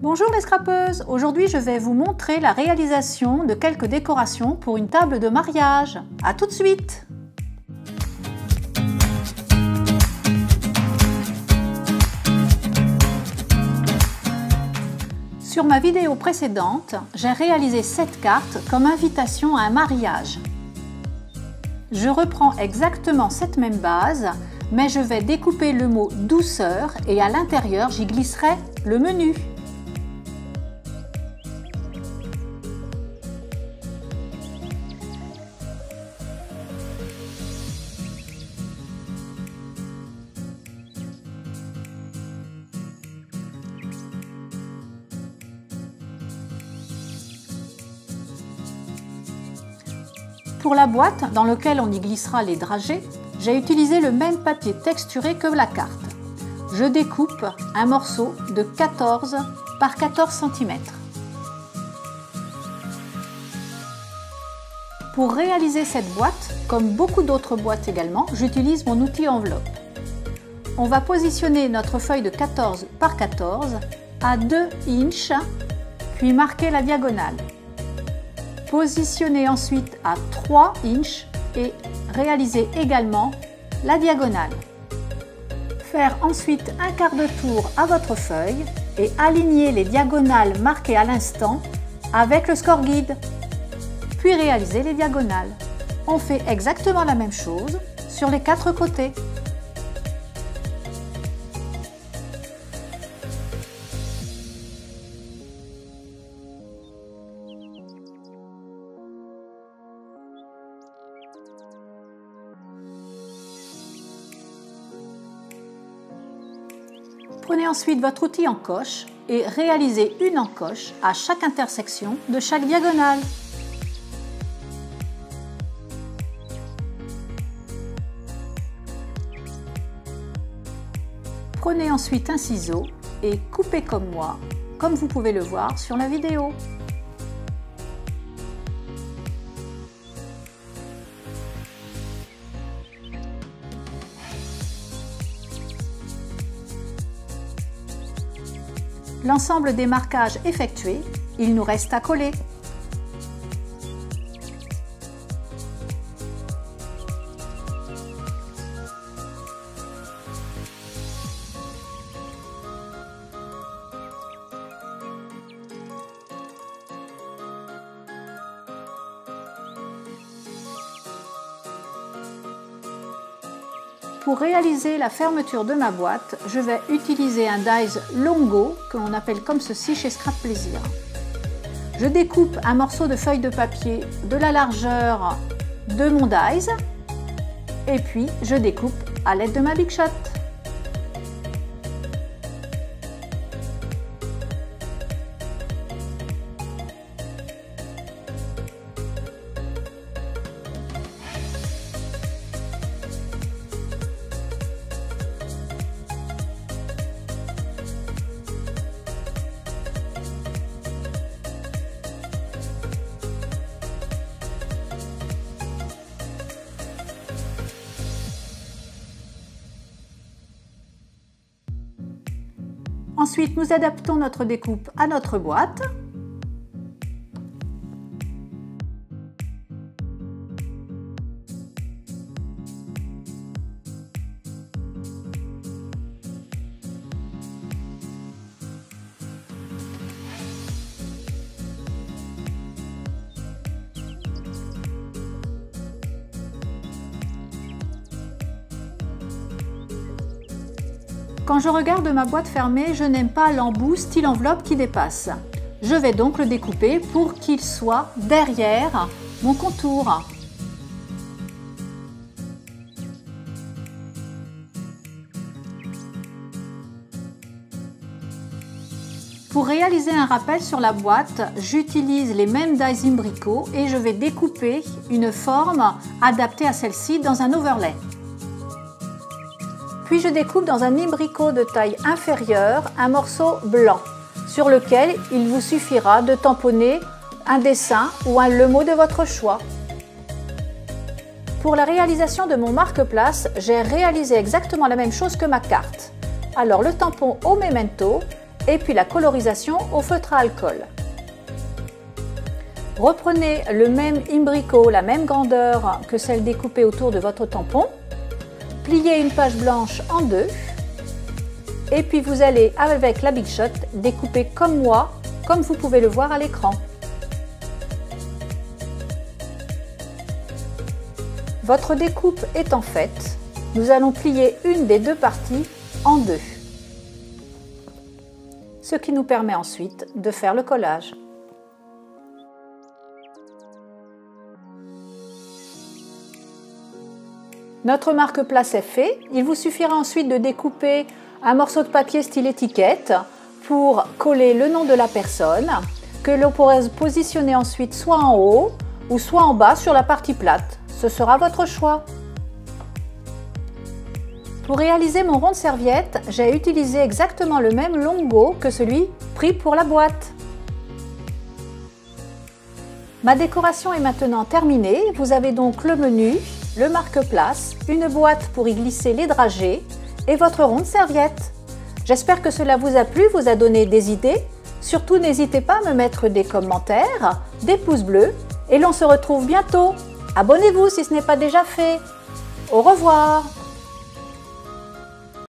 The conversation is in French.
Bonjour les scrapeuses! Aujourd'hui je vais vous montrer la réalisation de quelques décorations pour une table de mariage. A tout de suite! Sur ma vidéo précédente, j'ai réalisé cette carte comme invitation à un mariage. Je reprends exactement cette même base, mais je vais découper le mot douceur et à l'intérieur j'y glisserai le menu. Pour la boîte dans laquelle on y glissera les dragées, j'ai utilisé le même papier texturé que la carte. Je découpe un morceau de 14 par 14 cm. Pour réaliser cette boîte, comme beaucoup d'autres boîtes également, j'utilise mon outil enveloppe. On va positionner notre feuille de 14 par 14 à 2 inches, puis marquer la diagonale. Positionner ensuite à 3 inches et réaliser également la diagonale. Faire ensuite un quart de tour à votre feuille et aligner les diagonales marquées à l'instant avec le score guide. Puis réaliser les diagonales. On fait exactement la même chose sur les 4 côtés. Prenez ensuite votre outil encoche et réalisez une encoche à chaque intersection de chaque diagonale. Prenez ensuite un ciseau et coupez comme moi, comme vous pouvez le voir sur la vidéo. L'ensemble des marquages effectués, il nous reste à coller. Pour réaliser la fermeture de ma boîte, je vais utiliser un dies longo, que l'on appelle comme ceci chez Scrap Plaisir. Je découpe un morceau de feuille de papier de la largeur de mon dies et puis je découpe à l'aide de ma Big Shot. Ensuite, nous adaptons notre découpe à notre boîte. Quand je regarde ma boîte fermée, je n'aime pas l'embout style enveloppe qui dépasse. Je vais donc le découper pour qu'il soit derrière mon contour. Pour réaliser un rappel sur la boîte, j'utilise les mêmes dies imbrico et je vais découper une forme adaptée à celle-ci dans un overlay. Puis je découpe dans un imbrico de taille inférieure un morceau blanc sur lequel il vous suffira de tamponner un dessin ou le mot de votre choix. Pour la réalisation de mon marque-place, j'ai réalisé exactement la même chose que ma carte. Alors le tampon au memento et puis la colorisation au feutre à alcool. Reprenez le même imbrico, la même grandeur que celle découpée autour de votre tampon. Pliez une page blanche en deux et puis vous allez, avec la Big Shot, découper comme moi, comme vous pouvez le voir à l'écran. Votre découpe étant faite, nous allons plier une des deux parties en deux, ce qui nous permet ensuite de faire le collage. Notre marque-place est fait, il vous suffira ensuite de découper un morceau de papier style étiquette pour coller le nom de la personne, que l'on pourrait positionner ensuite soit en haut ou soit en bas sur la partie plate. Ce sera votre choix. Pour réaliser mon rond de serviette, j'ai utilisé exactement le même longo que celui pris pour la boîte. Ma décoration est maintenant terminée. Vous avez donc le menu, le marque-place, une boîte pour y glisser les dragées et votre rond de serviette. J'espère que cela vous a plu, vous a donné des idées. Surtout, n'hésitez pas à me mettre des commentaires, des pouces bleus et l'on se retrouve bientôt. Abonnez-vous si ce n'est pas déjà fait. Au revoir!